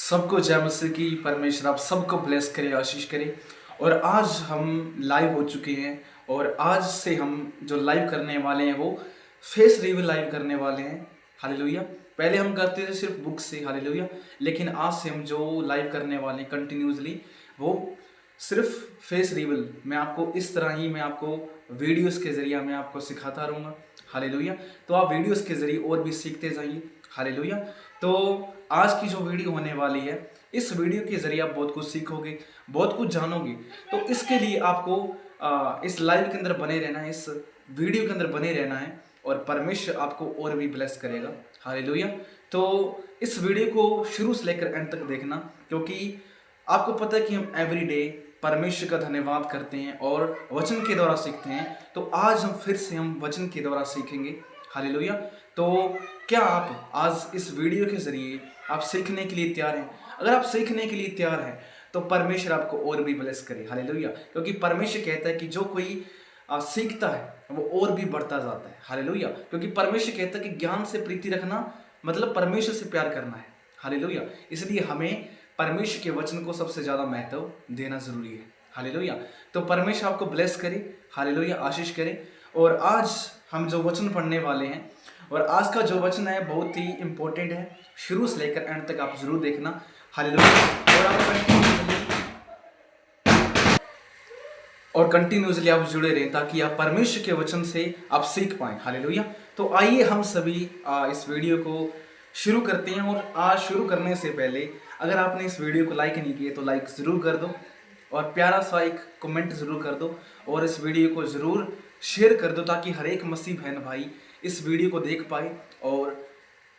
सबको जय मसीह की। परमेश्वर आप सबको ब्लेस करे, आशीष करे। और आज हम लाइव हो चुके हैं और आज से हम जो लाइव करने वाले हैं वो फेस रिवील लाइव करने वाले हैं। हालेलुया। पहले हम करते थे सिर्फ बुक से, हालेलुया, लेकिन आज से हम जो लाइव करने वाले हैं कंटिन्यूसली वो सिर्फ फेस रिवील। मैं आपको वीडियोस के जरिए मैं आपको सिखाता रहूँगा। हालेलुया। तो आप वीडियोस के जरिए और भी सीखते जाइए। हालेलुया। तो आज की जो वीडियो होने वाली है, इस वीडियो के जरिए आप बहुत कुछ सीखोगे, बहुत कुछ जानोगे। तो इसके लिए आपको इस लाइव के अंदर बने रहना है, इस वीडियो के अंदर बने रहना है और परमेश्वर आपको और भी ब्लेस करेगा। हालेलुया। तो इस वीडियो को शुरू से लेकर एंड तक देखना, क्योंकि आपको पता है कि हम एवरीडे परमेश्वर का धन्यवाद करते हैं और वचन के द्वारा सीखते हैं। तो आज हम वचन के द्वारा सीखेंगे। हालेलुया। तो क्या आप आज इस वीडियो के जरिए आप सीखने के लिए तैयार हैं? अगर आप सीखने के लिए तैयार हैं तो परमेश्वर आपको और भी ब्लेस करे। हालेलुया। क्योंकि परमेश्वर कहता है कि जो कोई सीखता है वो और भी बढ़ता जाता है। हालेलुया। क्योंकि परमेश्वर कहता है कि ज्ञान से प्रीति रखना मतलब परमेश्वर से प्यार करना है। हालेलुया। इसलिए हमें परमेश्वर के वचन को सबसे ज्यादा महत्व देना जरूरी है। हालेलुया। तो परमेश्वर आपको ब्लेस करे, हालेलुया, आशीष करे। और आज हम जो वचन पढ़ने वाले हैं और आज का जो वचन है बहुत ही इंपॉर्टेंट है। शुरू से लेकर एंड तक आप जरूर देखना। हालेलुया। और कंटिन्यूसली आप जुड़े रहें ताकि आप परमेश्वर के वचन से आप सीख पाएं। हालेलुया। तो आइए हम सभी इस वीडियो को शुरू करते हैं। और आज शुरू करने से पहले अगर आपने इस वीडियो को लाइक नहीं किया तो लाइक ज़रूर कर दो और प्यारा सा एक कमेंट ज़रूर कर दो और इस वीडियो को ज़रूर शेयर कर दो ताकि हर एक मसीह बहन भाई इस वीडियो को देख पाए और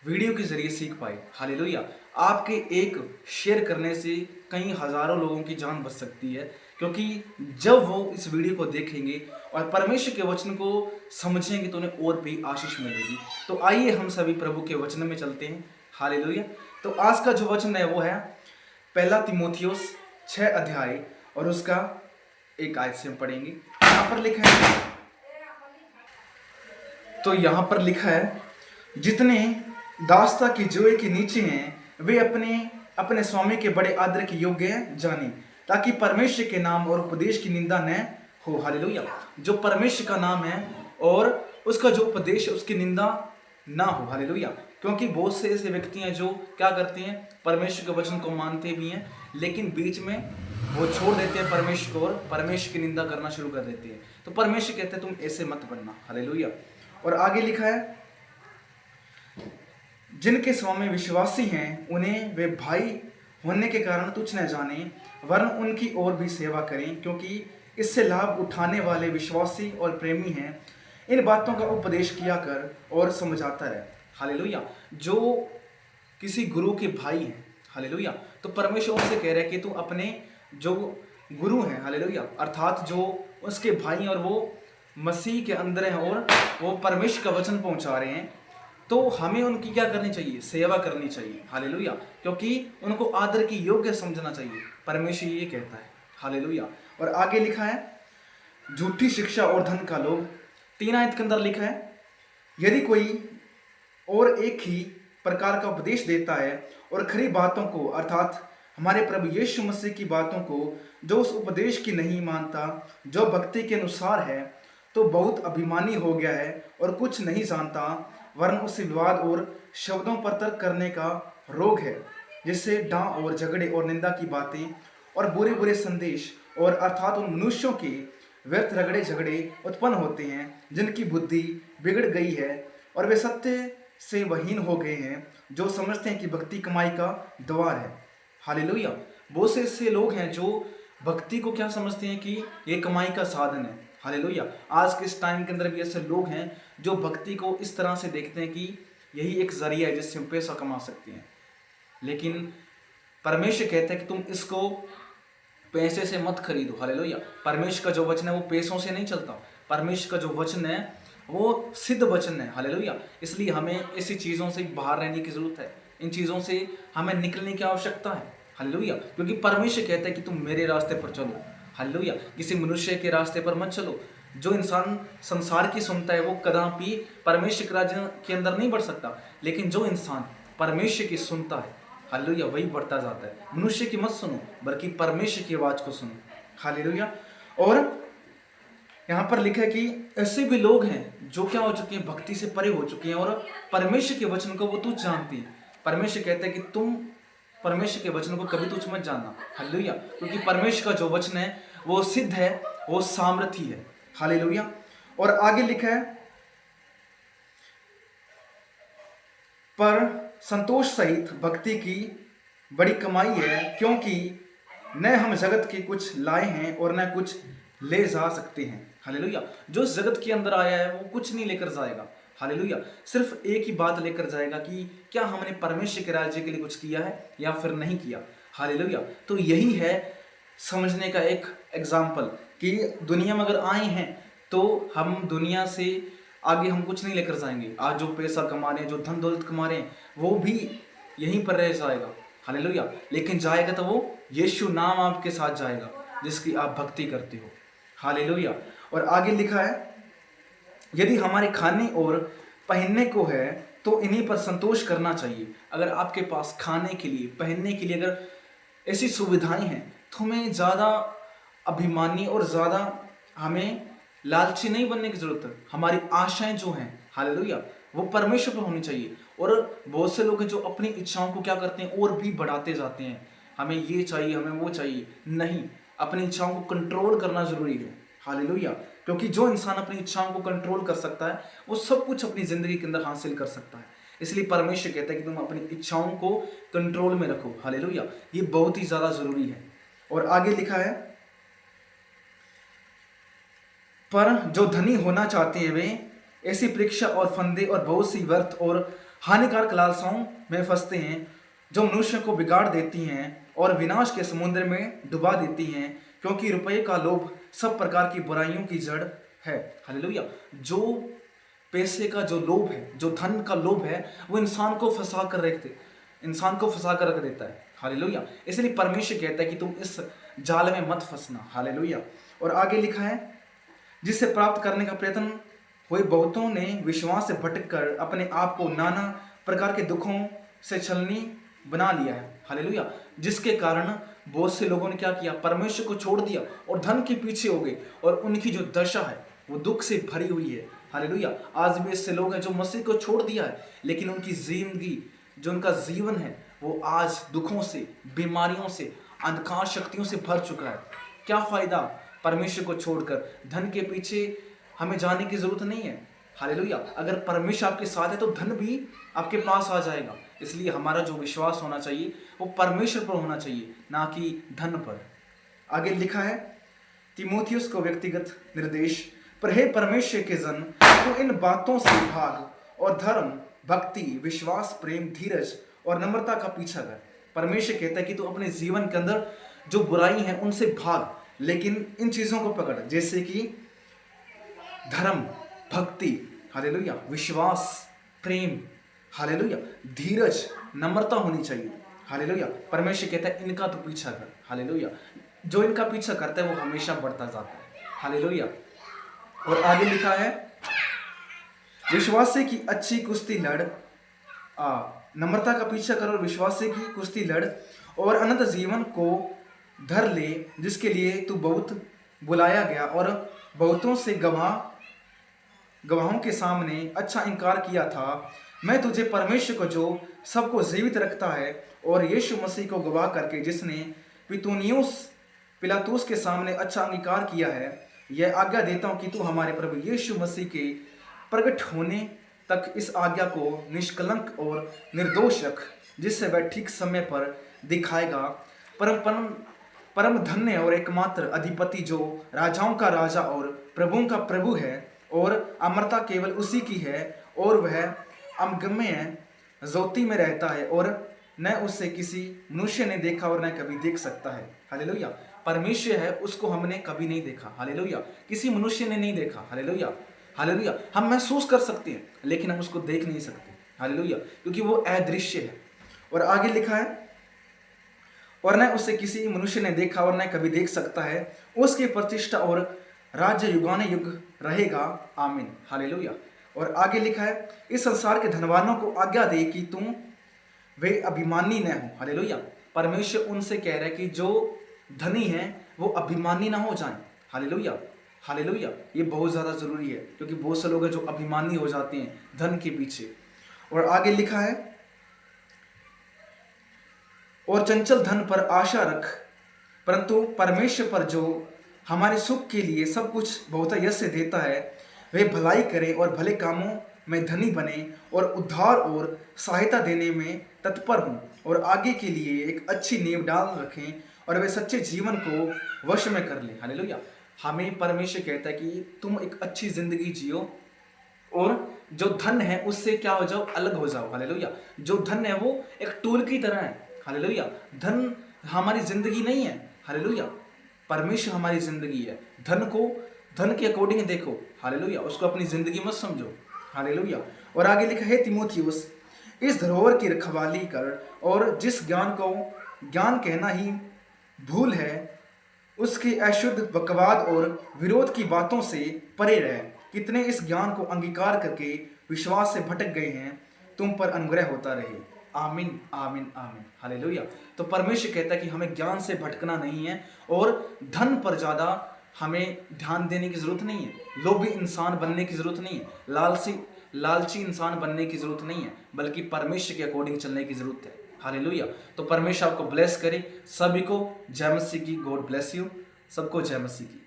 वीडियो के जरिए सीख पाए। हालेलुया। आपके एक शेयर करने से कई हजारों लोगों की जान बच सकती है, क्योंकि जब वो इस वीडियो को देखेंगे और परमेश्वर के वचन को समझेंगे तो उन्हें और भी आशीष मिलेगी। तो आइए हम सभी प्रभु के वचन में चलते हैं। हालेलुया। तो आज का जो वचन है वो है पहला तीमुथियुस 6 अध्याय और उसका 1 आयत से हम पढ़ेंगे। यहाँ पर लिखा है, तो यहाँ पर लिखा है, जितने दासता की जोए के नीचे हैं वे अपने अपने स्वामी के बड़े आदर के योग्य जाने, ताकि परमेश्वर के नाम और उपदेश की निंदा न हो। हालेलुया। जो परमेश्वर का नाम है और उसका जो उपदेश है उसकी निंदा ना हो। हालेलुया। क्योंकि बहुत से ऐसे व्यक्ति हैं जो क्या करते हैं, परमेश्वर के वचन को मानते भी हैं लेकिन बीच में वो छोड़ देते हैं परमेश्वर को और परमेश्वर की निंदा करना शुरू कर देते हैं। तो परमेश्वर कहते हैं तुम ऐसे मत बनना। हालेलुया। और आगे लिखा है, जिनके स्वामी विश्वासी हैं उन्हें वे भाई होने के कारण तुच्छ न जाने, वरन उनकी ओर भी सेवा करें, क्योंकि इससे लाभ उठाने वाले विश्वासी और प्रेमी हैं। इन बातों का उपदेश किया कर और समझाता है। हालेलुया। जो किसी गुरु के भाई हैं, हालेलुया, तो परमेश्वर उनसे कह रहा है कि तू अपने जो गुरु हैं, हालेलुया, अर्थात जो उसके भाई और वो मसीह के अंदर हैं और वो परमेश्वर का वचन पहुंचा रहे हैं, तो हमें उनकी क्या करनी चाहिए, सेवा करनी चाहिए। हालेलुया। क्योंकि उनको आदर की योग्य समझना चाहिए, परमेश्वर ये कहता है। हालेलुया। और आगे लिखा है, झूठी शिक्षा और धन का लोभ। 3 आयत के अंदर लिखा है, यदि कोई और एक ही प्रकार का उपदेश देता है और खरी बातों को अर्थात हमारे प्रभु यीशु मसीह की बातों को जो उस उपदेश की नहीं मानता जो भक्ति के अनुसार है, तो बहुत अभिमानी हो गया है और कुछ नहीं जानता, वरन उसे विवाद और शब्दों पर तर्क करने का रोग है, जिससे डांट और झगड़े और निंदा की बातें और बुरे बुरे संदेश और अर्थात उन मनुष्यों के व्यर्थ रगड़े झगड़े उत्पन्न होते हैं, जिनकी बुद्धि बिगड़ गई है और वे सत्य से वहीन हो गए हैं, जो समझते हैं कि भक्ति कमाई का द्वार है। हालेलुया। बहुत से ऐसे लोग हैं जो भक्ति को क्या समझते हैं कि ये कमाई का साधन है। हालेलुया। आज के इस टाइम के अंदर भी ऐसे लोग हैं जो भक्ति को इस तरह से देखते हैं कि यही एक जरिया है जिससे हम पैसा कमा सकते हैं। लेकिन परमेश्वर कहता है कि तुम इसको पैसे से मत खरीदो। हालेलुया। परमेश्वर का जो वचन है वो पैसों से नहीं चलता। परमेश्वर का जो वचन है वो सिद्ध वचन है। हालेलुया। इसलिए हमें ऐसी चीज़ों से बाहर रहने की जरूरत है, इन चीज़ों से हमें निकलने की आवश्यकता है। हालेलुया। क्योंकि परमेश्वर कहता है कि तुम मेरे रास्ते पर चलो। हालेलुया। किसी मनुष्य के रास्ते पर मत चलो। जो इंसान संसार की सुनता है वो कदापि परमेश्वर के राज्य के अंदर नहीं बढ़ सकता, लेकिन जो इंसान परमेश्वर की सुनता है, हालेलुया, वही बढ़ता जाता है। मनुष्य की मत सुनो बल्कि परमेश्वर की आवाज को सुनो। हालेलुया। और यहाँ पर लिखा है कि ऐसे भी लोग हैं जो क्या हो चुके हैं, भक्ति से परे हो चुके हैं और परमेश्वर के वचन को वो तुच्छ जानती है। परमेश्वर कहता है कि तुम परमेश्वर के वचन को कभी तुच्छ मत जानना। हालेलुया, क्योंकि परमेश्वर का जो वचन है वो सिद्ध है, वो सामर्थी है। हालेलुया। और आगे लिखा है, पर संतोष सहित भक्ति की बड़ी कमाई है, क्योंकि न हम जगत के कुछ लाए हैं और न कुछ ले जा सकते हैं। हालेलुया। जो इस जगत के अंदर आया है वो कुछ नहीं लेकर जाएगा। हालेलुया। सिर्फ एक ही बात लेकर जाएगा कि क्या हमने परमेश्वर के राज्य के लिए कुछ किया है या फिर नहीं किया। हालेलुया। तो यही है समझने का एक एग्जाम्पल कि दुनिया में अगर आए हैं तो हम दुनिया से आगे हम कुछ नहीं लेकर जाएंगे। आज जो पैसा कमा रहे हैं, जो धन दौलत कमा रहे हैं, वो भी यहीं पर रह जाएगा। हालेलुया। लेकिन जाएगा तो वो यीशु नाम आपके साथ जाएगा जिसकी आप भक्ति करते हो। हालेलुया। और आगे लिखा है, यदि हमारे खाने और पहनने को है तो इन्हीं पर संतोष करना चाहिए। अगर आपके पास खाने के लिए, पहनने के लिए अगर ऐसी सुविधाएं हैं तो हमें ज़्यादा अभिमानी और ज़्यादा हमें लालची नहीं बनने की जरूरत है। हमारी आशाएं जो हैं, हालेलुया, वो परमेश्वर पर होनी चाहिए। और बहुत से लोग हैं जो अपनी इच्छाओं को क्या करते हैं, और भी बढ़ाते जाते हैं। हमें ये चाहिए, हमें वो चाहिए। नहीं, अपनी इच्छाओं को कंट्रोल करना जरूरी है। हालेलुया। क्योंकि जो इंसान अपनी इच्छाओं को कंट्रोल कर सकता है वो सब कुछ अपनी जिंदगी के अंदर हासिल कर सकता है। इसलिए परमेश्वर कहता है कि तुम अपनी इच्छाओं को कंट्रोल में रखो। हालेलुया। ये बहुत ही ज्यादा जरूरी है। और आगे लिखा है, पर जो धनी होना चाहते हैं वे ऐसी परीक्षा और फंदे और बहुत सी व्यर्थ और हानिकारक लालसाओं में फंसते हैं जो मनुष्य को बिगाड़ देती हैं और विनाश के समुद्र में डुबा देती हैं, क्योंकि रुपये का लोभ सब प्रकार की बुराइयों की जड़ है। हालेलुया। जो पैसे का जो लोभ है, जो धन का लोभ है, वो इंसान को फंसा कर रख देता है। हालेलुया। इसलिए परमेश्वर कहता है कि तुम इस जाल में मत फंसना। हालेलुया। और आगे लिखा है, जिसे प्राप्त करने का प्रयत्न हुए बहुतों ने विश्वास से भटक कर अपने आप को नाना प्रकार के दुखों से छलनी बना लिया है। हालेलुया। जिसके कारण बहुत से लोगों ने क्या किया, परमेश्वर को छोड़ दिया और धन के पीछे हो गए, और उनकी जो दशा है वो दुख से भरी हुई है। हालेलुया। आज भी ऐसे लोग हैं जो मसीह को छोड़ दिया है, लेकिन उनकी जिंदगी, जो उनका जीवन है, वो आज दुखों से, बीमारियों से, अंधकार शक्तियों से भर चुका है। क्या फायदा परमेश्वर को छोड़कर? धन के पीछे हमें जाने की जरूरत नहीं है। हालेलुया। अगर परमेश्वर आपके साथ है तो धन भी आपके पास आ जाएगा। इसलिए हमारा जो विश्वास होना चाहिए वो परमेश्वर पर होना चाहिए, ना कि धन पर। आगे लिखा है, तीमुथियुस को व्यक्तिगत निर्देश, पर हे परमेश्वर के जन, तो इन बातों से भाग और धर्म, भक्ति, विश्वास, प्रेम, धीरज और नम्रता का पीछा कर। परमेश्वर कहता है कि तू अपने जीवन के अंदर जो बुराई है उनसे भाग, लेकिन इन चीजों को पकड़, जैसे कि धर्म, भक्ति, हालेलुया, विश्वास, प्रेम, हालेलुया, धीरज, नम्रता होनी चाहिए। हालेलुया। परमेश्वर कहता है इनका तो पीछा कर। हालेलुया। जो इनका पीछा करता है वो हमेशा बढ़ता जाता है। हालेलुया। और आगे लिखा है, विश्वास से की अच्छी कुश्ती लड़, नम्रता का पीछा कर और विश्वास से की कुश्ती लड़ और अनंत जीवन को धर ले, जिसके लिए तू बहुत बुलाया गया और बहुतों से गवाहों के सामने अच्छा इनकार किया था। मैं तुझे परमेश्वर को जो सबको जीवित रखता है और यीशु मसीह को गवाह करके जिसने पिलातुस के सामने अच्छा अंगीकार किया है, यह आज्ञा देता हूं कि तू हमारे प्रभु यीशु मसीह के प्रकट होने तक इस आज्ञा को निष्कलंक और निर्दोष रख, जिससे वह ठीक समय पर दिखाएगा। परम धन्य और एकमात्र अधिपति जो राजाओं का राजा और प्रभुओं का प्रभु है, और अमरता केवल उसी की है, और वह अगम्य ज्योति में रहता है और न उससे किसी मनुष्य ने देखा और न कभी देख सकता है। हालेलुया। परमेश्वर है, उसको हमने कभी नहीं देखा। हालेलुया। किसी मनुष्य ने नहीं देखा। हालेलुया। हालेलुया। हम महसूस कर सकते हैं लेकिन हम उसको देख नहीं सकते। हालेलुया। क्योंकि वो अदृश्य है। और आगे लिखा है, और न उसे किसी मनुष्य ने देखा और न कभी देख सकता है, उसकी प्रतिष्ठा और राज्य युगाने युग रहेगा। आमीन। हालेलुया। और आगे लिखा है, इस संसार के धनवानों को आज्ञा दे कि तुम वे अभिमानी न हो। हालेलुया। परमेश्वर उनसे कह रहा है कि जो धनी हैं वो अभिमानी ना हो जाएं। हालेलुया। हालेलुया। ये बहुत ज़्यादा ज़रूरी है, क्योंकि बहुत से लोग हैं जो अभिमानी हो जाते हैं धन के पीछे। और आगे लिखा है, और चंचल धन पर आशा रख, परंतु परमेश्वर पर जो हमारे सुख के लिए सब कुछ बहुतायत से देता है, वे भलाई करे और भले कामों में धनी बने और उद्धार और सहायता देने में तत्पर हों, और आगे के लिए एक अच्छी नींव डाल रखें और वे सच्चे जीवन को वश में कर लें। हालेलुया। हमें परमेश्वर कहता है कि तुम एक अच्छी जिंदगी जियो और जो धन है उससे क्या हो जाओ, अलग हो जाओ। हालेलुया। जो धन है वो एक टूल की तरह है। हालेलुया। धन हमारी जिंदगी नहीं है। हालेलुया। परमेश्वर हमारी जिंदगी है। धन को धन के अकॉर्डिंग देखो। हालेलुया। उसको अपनी जिंदगी मत समझो। हालेलुया। और आगे लिखा है, तिमोथियुस, इस धरोहर की रखवाली कर और जिस ज्ञान को ज्ञान कहना ही भूल है, उसके अशुद्ध बकवाद और विरोध की बातों से परे रहे। कितने इस ज्ञान को अंगीकार करके विश्वास से भटक गए हैं, तुम पर अनुग्रह होता रहे। आमीन, आमीन, आमीन। हालेलुया। तो परमेश्वर कहता है कि हमें ज्ञान से भटकना नहीं है और धन पर ज़्यादा हमें ध्यान देने की जरूरत नहीं है। लोभी इंसान बनने की जरूरत नहीं है, लालची इंसान बनने की जरूरत नहीं है, बल्कि परमेश्वर के अकॉर्डिंग चलने की जरूरत है। हालेलुया। तो परमेश्वर आपको ब्लेस करे। सभी को जय मसीह की। God bless you. सबको जय मसीह की।